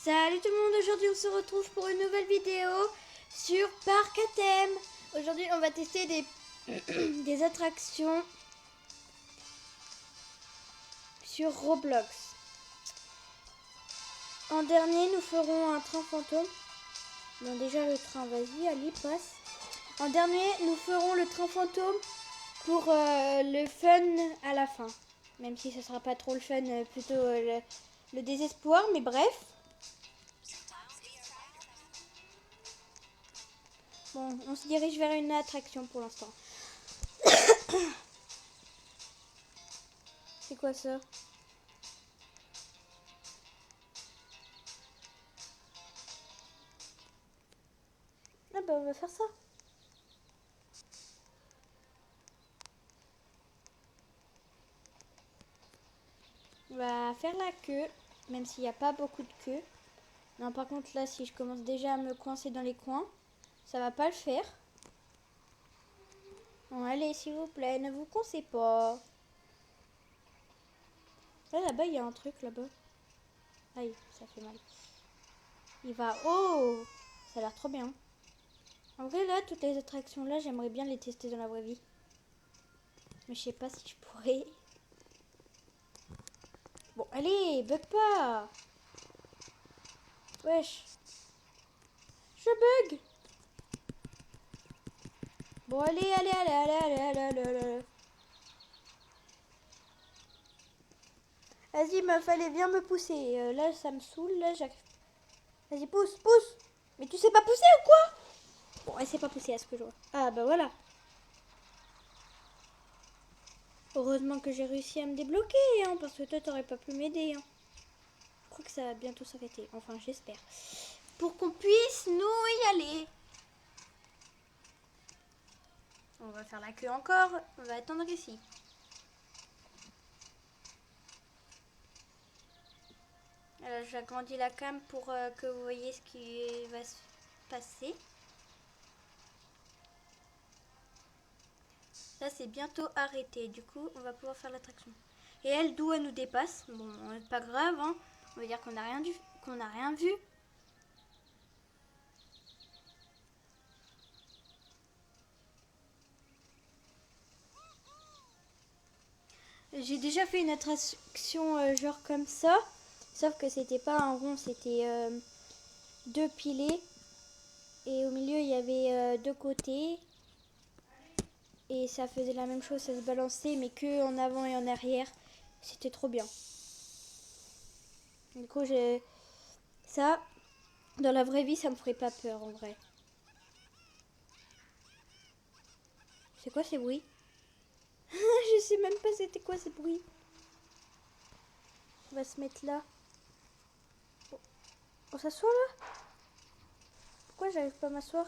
Salut tout le monde, aujourd'hui on se retrouve pour une nouvelle vidéo sur Parc à thème. Aujourd'hui on va tester des attractions sur Roblox. En dernier nous ferons un train fantôme. Bon déjà le train, vas-y, allez passe. En dernier nous ferons le train fantôme pour le fun à la fin. Même si ce sera pas trop le fun, plutôt le désespoir, mais bref. Bon, on se dirige vers une attraction pour l'instant. C'est quoi ça? Ah bah on va faire ça. On va faire la queue, même s'il n'y a pas beaucoup de queue. Non, par contre là, si je commence déjà à me coincer dans les coins, ça va pas le faire. Bon, allez, s'il vous plaît, ne vous coincez pas. Là-bas, il y a un truc, là-bas. Aïe, ça fait mal. Il va... Oh! Ça a l'air trop bien. En vrai, là, toutes les attractions, là, j'aimerais bien les tester dans la vraie vie. Mais je sais pas si je pourrais. Bon, allez, bug pas! Wesh! Je bug! Bon, allez, allez, allez, allez, allez, allez, allez, allez. Vas-y, meuf, allez, viens me pousser. Là, ça me saoule, là, j'arrive. Vas-y, pousse, pousse. Mais tu sais pas pousser ou quoi? Bon, elle sait pas pousser à ce que je vois. Ah, bah voilà. Heureusement que j'ai réussi à me débloquer, hein, parce que toi, t'aurais pas pu m'aider. Hein. Je crois que ça va bientôt s'arrêter. Enfin, j'espère. Pour qu'on puisse, nous, y aller. On va faire la queue encore. On va attendre ici. J'agrandis la cam pour que vous voyez ce qui va se passer. Là, c'est bientôt arrêté. Du coup, on va pouvoir faire l'attraction. Et elle, d'où elle nous dépasse. Bon, pas grave, hein. On va dire qu'on n'a rien vu. J'ai déjà fait une attraction genre comme ça. Sauf que c'était pas un rond, c'était deux piliers. Et au milieu, il y avait deux côtés. Et ça faisait la même chose, ça se balançait, mais que en avant et en arrière. C'était trop bien. Du coup, ça, dans la vraie vie, ça me ferait pas peur en vrai. C'est quoi ces bruits? Je sais même pas c'était quoi ces bruits. On va se mettre là. On s'assoit là? Pourquoi j'arrive pas à m'asseoir?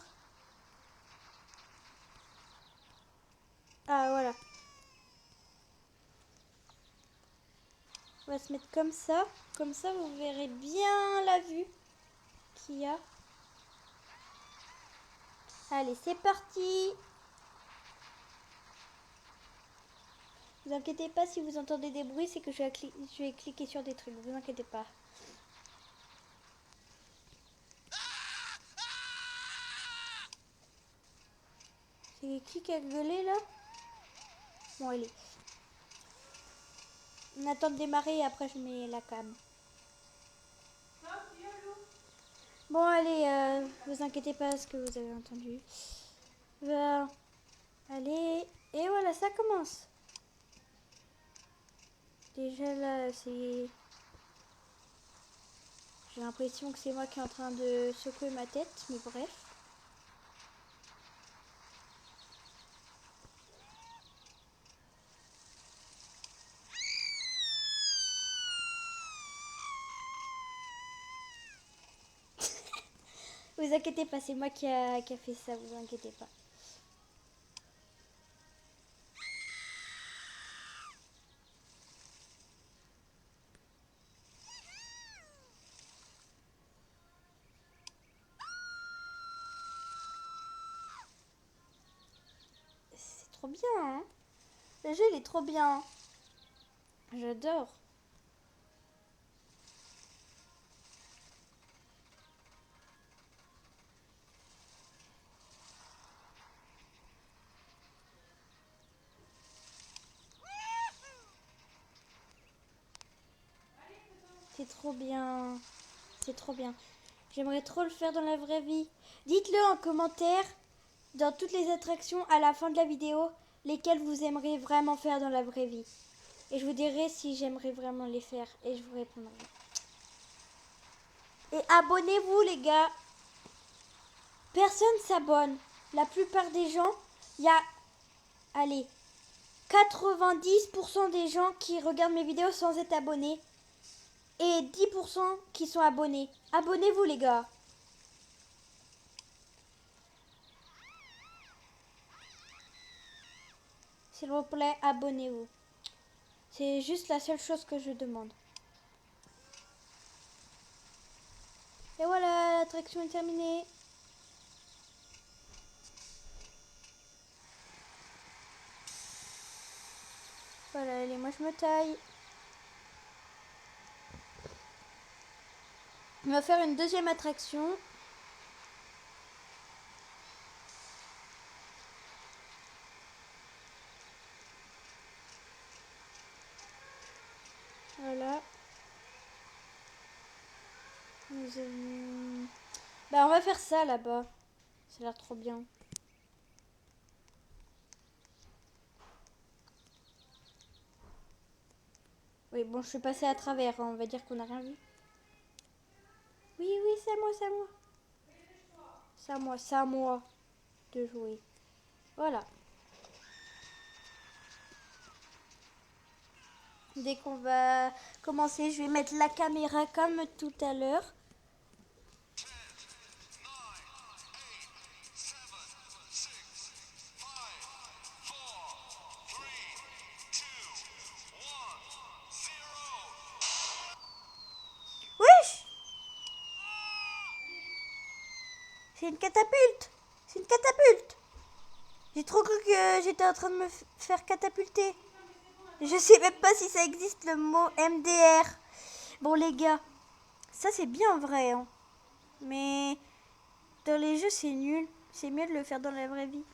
Ah voilà. On va se mettre comme ça. Comme ça, vous verrez bien la vue qu'il y a. Allez, c'est parti! Vous inquiétez pas si vous entendez des bruits, c'est que je vais cliquer sur des trucs. Vous inquiétez pas. C'est qui a gueulé là? Bon, allez. On attend de démarrer et après je mets la cam. Bon, allez, vous inquiétez pas ce que vous avez entendu. Allez, et voilà, ça commence. Déjà là, c'est... J'ai l'impression que c'est moi qui est en train de secouer ma tête, mais bref. Vous inquiétez pas, c'est moi qui a fait ça, vous inquiétez pas. C'est trop bien, hein? Le jeu, il est trop bien. J'adore. c'est trop bien. C'est trop bien. J'aimerais trop le faire dans la vraie vie. Dites-le en commentaire, dans toutes les attractions à la fin de la vidéo, lesquelles vous aimeriez vraiment faire dans la vraie vie. Et je vous dirai si j'aimerais vraiment les faire. Et je vous répondrai. Et abonnez-vous les gars. Personne s'abonne. La plupart des gens, il y a, allez, 90% des gens qui regardent mes vidéos sans être abonnés. Et 10% qui sont abonnés. Abonnez-vous les gars. S'il vous plaît, abonnez-vous. C'est juste la seule chose que je demande. Et voilà, l'attraction est terminée. Voilà, allez, moi je me taille. On va faire une deuxième attraction. Voilà. Bah, on va faire ça là-bas. Ça a l'air trop bien. Oui, bon, je suis passée à travers. Hein. On va dire qu'on n'a rien vu. Oui, oui, c'est à moi, c'est à moi. C'est à moi de jouer. Voilà. Dès qu'on va commencer, je vais mettre la caméra comme tout à l'heure. Wesh! C'est une catapulte! C'est une catapulte! J'ai trop cru que j'étais en train de me faire catapulter. Je sais même pas si ça existe le mot MDR. Bon les gars, ça c'est bien vrai. Hein. Mais dans les jeux c'est nul. C'est mieux de le faire dans la vraie vie.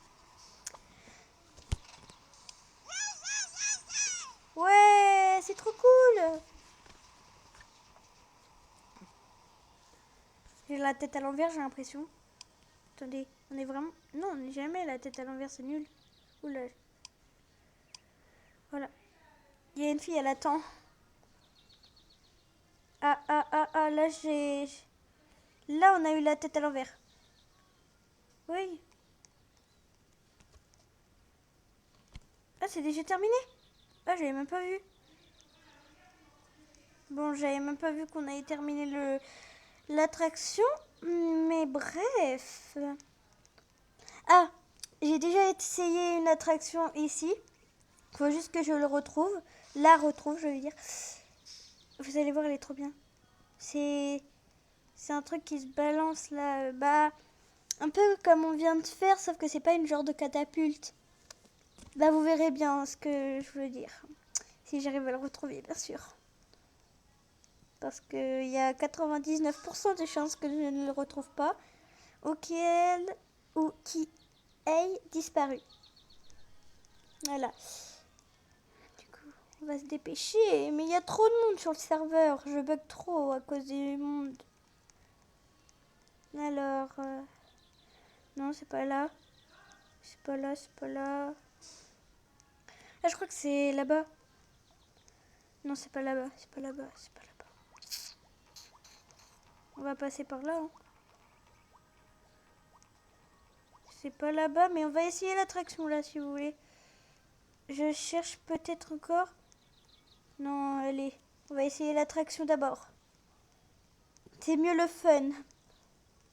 Ouais, c'est trop cool. J'ai la tête à l'envers, j'ai l'impression. Attendez, on est vraiment... Non, on n'est jamais la tête à l'envers, c'est nul. Oula. Voilà. Il y a une fille, elle attend. Ah, là j'ai... Là on a eu la tête à l'envers. Oui. Ah, c'est déjà terminé? Ah, j'avais même pas vu. Bon, j'avais même pas vu qu'on avait terminé l'attraction. Mais bref. Ah, j'ai déjà essayé une attraction ici. Faut juste que je le retrouve. La retrouve, je veux dire. Vous allez voir, elle est trop bien. C'est un truc qui se balance là. Bah, un peu comme on vient de faire, sauf que c'est pas une genre de catapulte. Bah, vous verrez bien ce que je veux dire. Si j'arrive à le retrouver, bien sûr. Parce qu'il y a 99% de chances que je ne le retrouve pas. Ou qui ait disparu. Voilà. Du coup, on va se dépêcher. Mais il y a trop de monde sur le serveur. Je bug trop à cause du monde. Alors... Non, c'est pas là. C'est pas là, c'est pas là. Ah, je crois que c'est là-bas. Non, c'est pas là-bas, c'est pas là-bas, c'est pas là-bas. On va passer par là. Hein. C'est pas là-bas, mais on va essayer l'attraction là, si vous voulez. Je cherche peut-être encore. Non, allez. On va essayer l'attraction d'abord. C'est mieux le fun.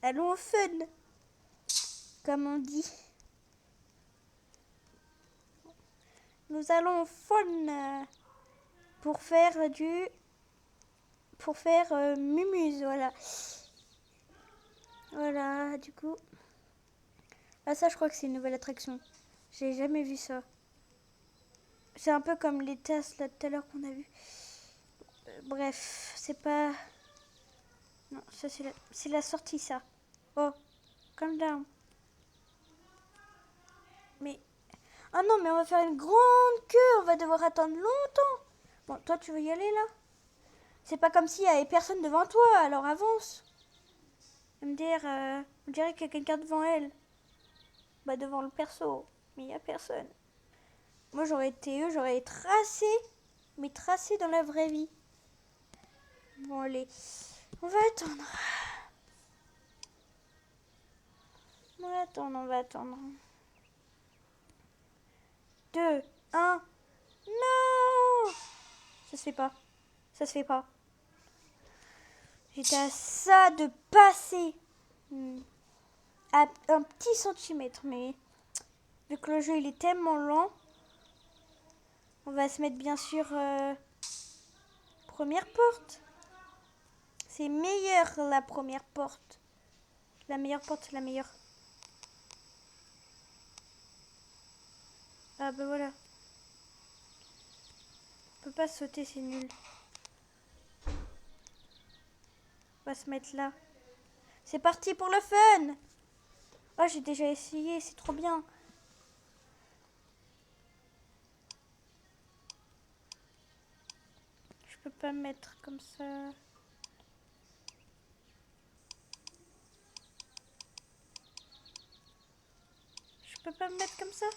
Allons au fun. Comme on dit. Nous allons au fun. Pour faire Mumuse, voilà. Voilà, du coup. Ah, ça, je crois que c'est une nouvelle attraction. J'ai jamais vu ça. C'est un peu comme les tasses là tout à l'heure qu'on a vu. Bref, c'est pas... Non, ça c'est la sortie, ça. Oh, calm down. Mais... Ah non, mais on va faire une grande queue. On va devoir attendre longtemps. Bon, toi, tu veux y aller, là? C'est pas comme s'il y avait personne devant toi, alors avance. Me dire, on dirait qu'il y a quelqu'un devant elle. Bah devant le perso, mais il y a personne. Moi j'aurais été eux, j'aurais tracé, mais tracé dans la vraie vie. Bon allez, on va attendre. On va attendre, on va attendre. 2, 1. Non! Ça se fait pas. Ça se fait pas. J'étais à ça de passer. À un petit centimètre, mais vu que le jeu il est tellement lent, on va se mettre bien sûr première porte. C'est meilleur la première porte. La meilleure porte, c'est la meilleure. Ah bah voilà. On peut pas sauter, c'est nul. On va se mettre là. C'est parti pour le fun. Oh, j'ai déjà essayé, c'est trop bien. Je peux pas me mettre comme ça. Je peux pas me mettre comme ça.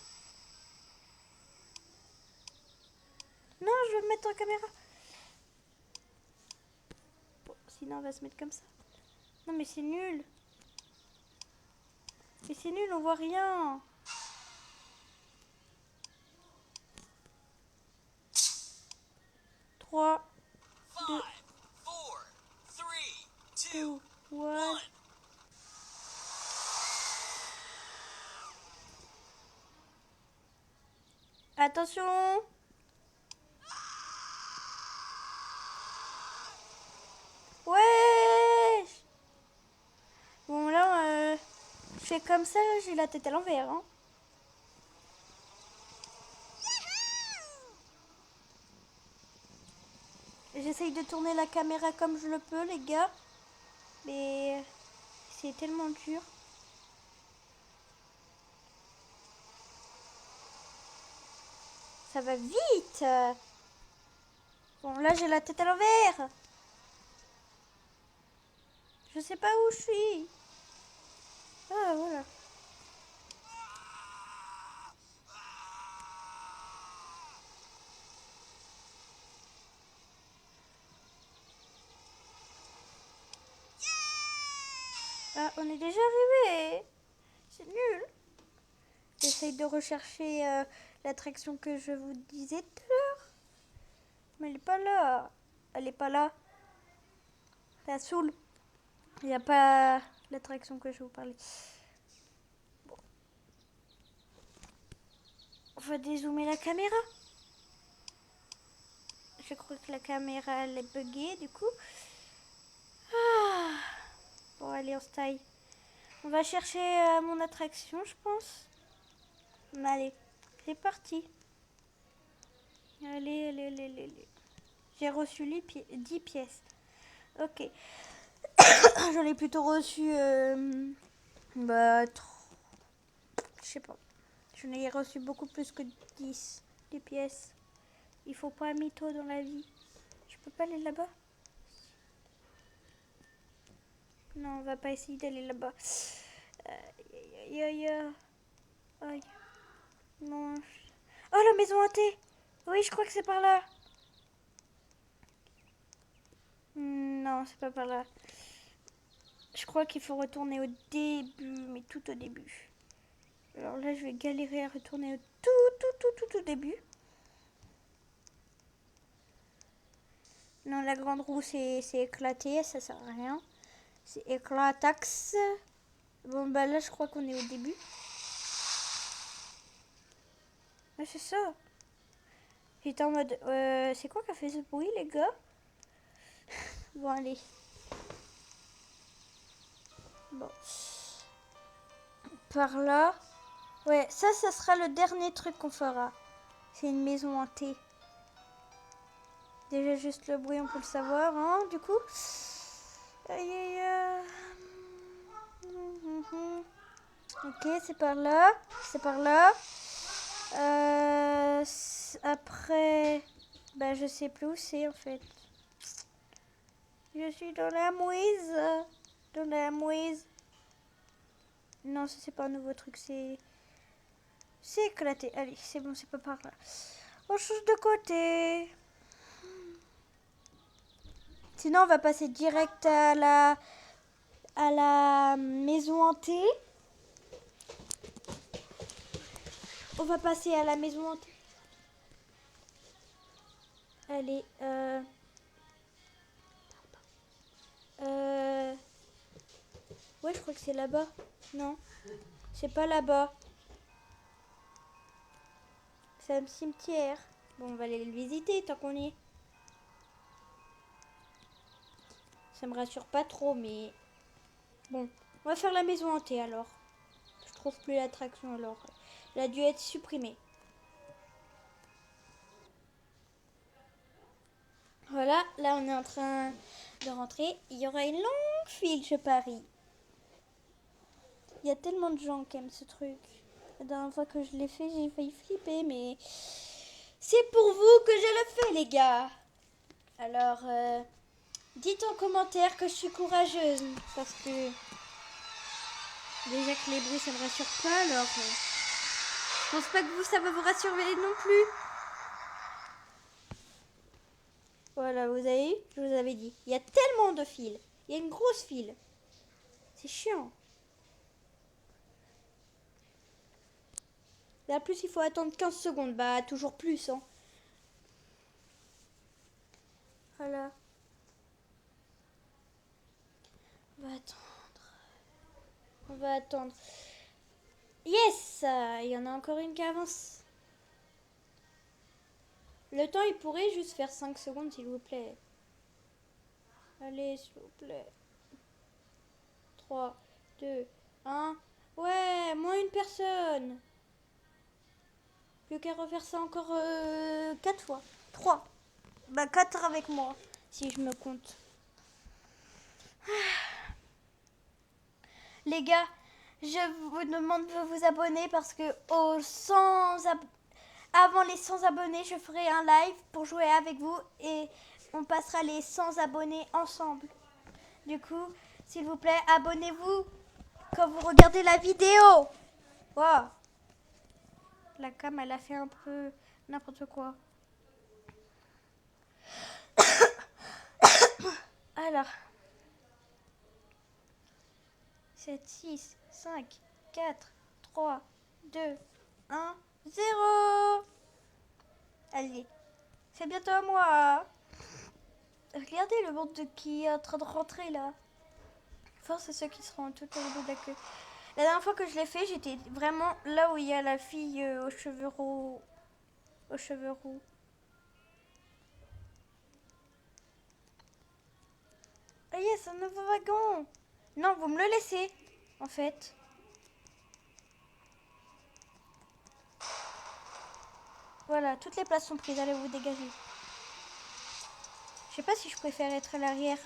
Non, je veux me mettre en caméra. Bon, sinon, on va se mettre comme ça. Non, mais c'est nul. Mais c'est nul, on voit rien. Trois, deux, 1. Attention. Ouais. Bon, là, je fais comme ça, j'ai la tête à l'envers. Hein. J'essaye de tourner la caméra comme je le peux, les gars. Mais c'est tellement dur. Ça va vite. Bon, là, j'ai la tête à l'envers. Je sais pas où je suis. Ah, voilà. Ah, on est déjà arrivé. C'est nul. J'essaye de rechercher l'attraction que je vous disais tout à l'heure. Mais elle est pas là. Elle est pas là. Ça saoule. Il n'y a pas l'attraction que je vous parlais. Bon. On va dézoomer la caméra. Je crois que la caméra elle est buggée du coup. Ah. Bon, allez, on se taille. On va chercher mon attraction, je pense. Allez, c'est parti. Allez, allez, allez, allez. J'ai reçu 10 pièces. Ok. J'en ai plutôt reçu... je sais pas. J'en ai reçu beaucoup plus que 10 pièces. Il faut pas mytho dans la vie. Je peux pas aller là-bas? Non, on va pas essayer d'aller là-bas. Aïe, aïe, aïe. Aïe. Non. Oh, la maison hantée. Oui, je crois que c'est par là. Non, c'est pas par là. Je crois qu'il faut retourner au début, mais tout au début. Alors là, je vais galérer à retourner au tout début. Non, la grande roue, c'est éclaté, ça sert à rien. C'est éclatax. Bon, bah là, je crois qu'on est au début. Ah, c'est ça. J'étais en mode, c'est quoi qui a fait ce bruit, les gars? Bon, allez. Bon. Par là. Ouais, ça sera le dernier truc qu'on fera. C'est une maison hantée. Déjà, juste le bruit, on peut le savoir, hein, du coup. Aïe, aïe, aïe. Ok, c'est par là. C'est par là. Après, bah, je sais plus où c'est, en fait. Je suis dans la mouise. Dans la mouise. Non, ça c'est pas un nouveau truc, c'est éclaté. Allez, c'est bon, c'est pas par là. On change de côté. Sinon, on va passer direct à la maison hantée. On va passer à la maison hantée. Allez, ouais, je crois que c'est là-bas. Non, c'est pas là-bas. C'est un cimetière. Bon, on va aller le visiter tant qu'on y est. Ça me rassure pas trop, mais bon, on va faire la maison hantée alors. Je trouve plus l'attraction alors. Elle a dû être supprimée. Voilà, là on est en train de rentrer. Il y aura une longue file, je parie. Il y a tellement de gens qui aiment ce truc. La dernière fois que je l'ai fait, j'ai failli flipper, mais c'est pour vous que je le fais, les gars. Alors, dites en commentaire que je suis courageuse, parce que déjà que les bruits, ça me rassure pas, alors je pense pas que vous, ça va vous rassurer non plus. Voilà, vous avez vu, je vous avais dit. Il y a tellement de fils. Il y a une grosse file. C'est chiant. Là, plus, il faut attendre 15 secondes. Bah, toujours plus, hein. Voilà. On va attendre. On va attendre. Yes! Il y en a encore une qui avance. Le temps, il pourrait juste faire 5 secondes, s'il vous plaît. Allez, s'il vous plaît. 3, 2, 1. Ouais, moins une personne. Plus qu'à refaire ça encore 4 fois. 3. Bah 4 avec moi, si je me compte. Les gars, je vous demande de vous abonner parce que avant les 100 abonnés, je ferai un live pour jouer avec vous et on passera les 100 abonnés ensemble. Du coup, s'il vous plaît, abonnez-vous quand vous regardez la vidéo. Wow. La cam, elle a fait un peu n'importe quoi. Alors, 7, 6, 5, 4, 3, 2, 1, 0. Allez, c'est bientôt à moi. Regardez le monde qui est en train de rentrer là. Enfin, c'est ceux qui seront tout au bout de la queue. La dernière fois que je l'ai fait, j'étais vraiment là où il y a la fille aux cheveux roux. Aux cheveux roux. Ah yes, un nouveau wagon. Non, vous me le laissez, en fait. Voilà, toutes les places sont prises. Allez vous dégager. Je sais pas si je préfère être à l'arrière.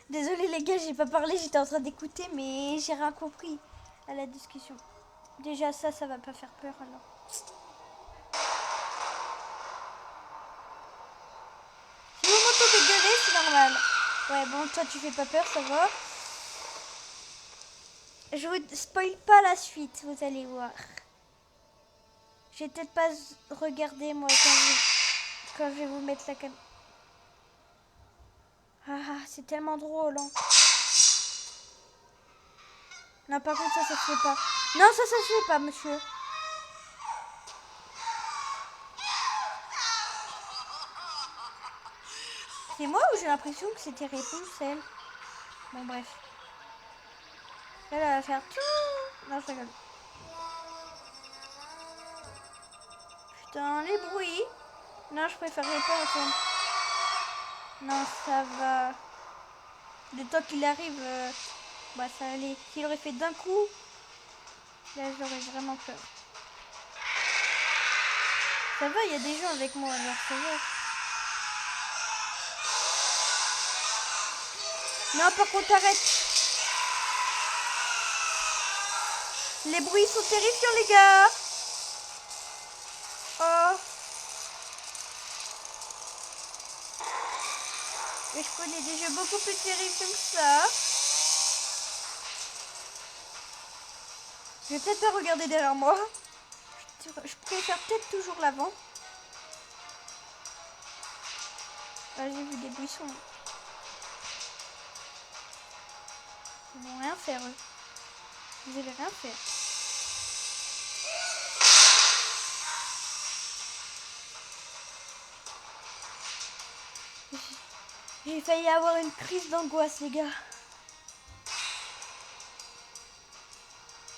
Désolée les gars, j'ai pas parlé, j'étais en train d'écouter, mais j'ai rien compris à la discussion. Déjà ça va pas faire peur alors. Si vous m'entendez gueuler, c'est normal. Ouais, bon, toi tu fais pas peur, ça va. Je vous spoil pas la suite, vous allez voir. Je vais peut-être pas regarder moi quand je vais vous mettre la caméra. Ah, c'est tellement drôle. Hein. Non, par contre, ça se fait pas. Non, ça se fait pas, monsieur. C'est moi ou j'ai l'impression que c'était Rapunzel? Bon, bref. Elle va faire tout. Non, je rigole. Putain, les bruits. Non, je préférerais pas attendre. Non, ça va. Le temps qu'il arrive, bah ça allait. S'il aurait fait d'un coup, là j'aurais vraiment peur. Ça va, il y a des gens avec moi, alors ça va. Non, par contre, arrête. Les bruits sont terrifiants, les gars. Oh. Mais je connais des jeux beaucoup plus terrifiants que ça. Je vais peut-être pas regarder derrière moi. Je préfère peut-être toujours l'avant. Ah, j'ai vu des buissons. Ils vont rien faire, eux. Vous allez rien faire. J'ai failli avoir une crise d'angoisse, les gars.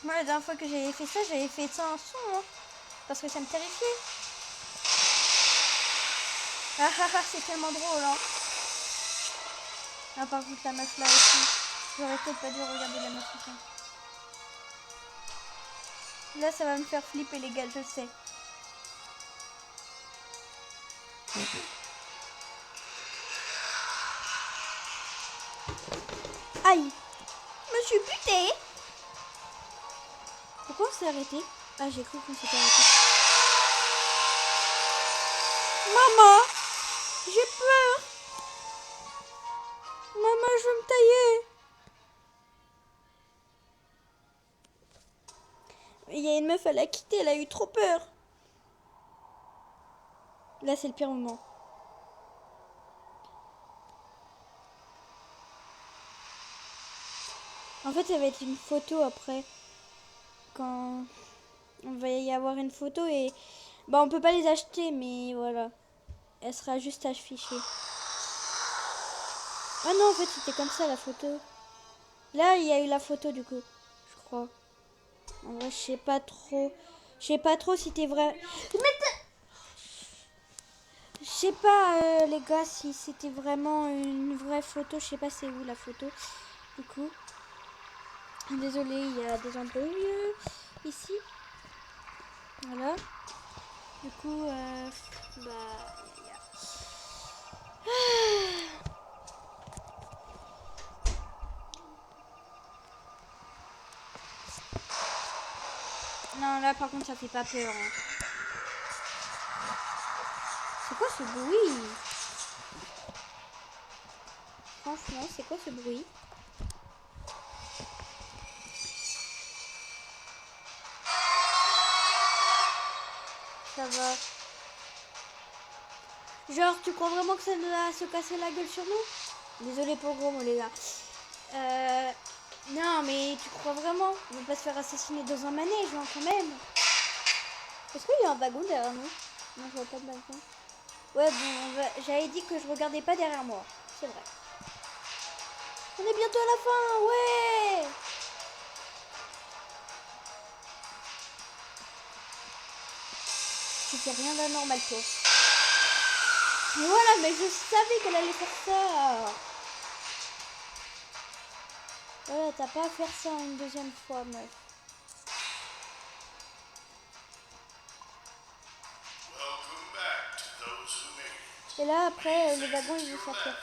Moi, la dernière fois que j'avais fait ça, j'avais fait ça en son, hein, parce que ça me terrifiait. Ah ah ah, c'est tellement drôle, hein. Ah, par contre, la meuf là aussi. J'aurais peut-être pas dû regarder la meuf aussi. Là, ça va me faire flipper, les gars, je sais. Aïe, je me suis butée. Pourquoi on s'est arrêté? Ah, j'ai cru qu'on s'était arrêté. Maman, j'ai peur. Maman, je veux me tailler. Il y a une meuf, elle a quitté, elle a eu trop peur. Là, c'est le pire moment. En fait, ça va être une photo après. Quand on va y avoir une photo et... Bah, on peut pas les acheter, mais voilà. Elle sera juste affichée. Ah non, en fait, c'était comme ça, la photo. Là, il y a eu la photo, du coup. Je crois. En vrai, je sais pas trop. Je sais pas trop si c'était vrai. Je sais pas, les gars, si c'était vraiment une vraie photo. Je sais pas c'est où la photo. Du coup. Désolée, il y a des embrouilles ici. Voilà. Du coup, bah... Non, là, par contre, ça fait pas peur. Hein. C'est quoi ce bruit? Franchement, c'est quoi ce bruit? Ça va. Genre, tu crois vraiment que ça va se casser la gueule sur nous? Désolé pour le gros mot, les gars. Non, mais tu crois vraiment? On va pas se faire assassiner dans un manège, hein, quand même. Est-ce qu'il y a un wagon derrière nous? Non, je vois pas de wagon. Ouais, bon, j'avais dit que je regardais pas derrière moi. C'est vrai. On est bientôt à la fin, ouais! Tu fais rien d'anormal, toi. Mais voilà, mais je savais qu'elle allait faire ça. Voilà, t'as pas à faire ça une deuxième fois, meuf. Et là, après, le wagon, il veut sortir.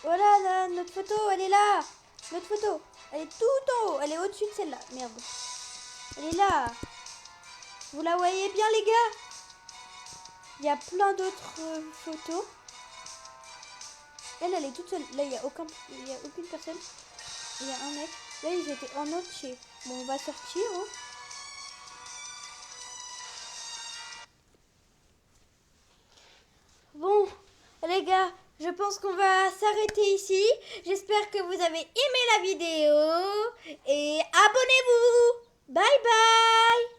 Voilà, là, notre photo, elle est là. Notre photo, elle est tout en haut. Elle est au-dessus de celle-là. Merde. Elle est là. Vous la voyez bien, les gars? Il y a plein d'autres photos. Elle est toute seule. Là, il y a aucune personne. Il y a un mec. Là, ils étaient en entier. Bon, on va sortir. Hein. Bon, les gars, je pense qu'on va s'arrêter ici. J'espère que vous avez aimé la vidéo. Et abonnez-vous. Bye bye.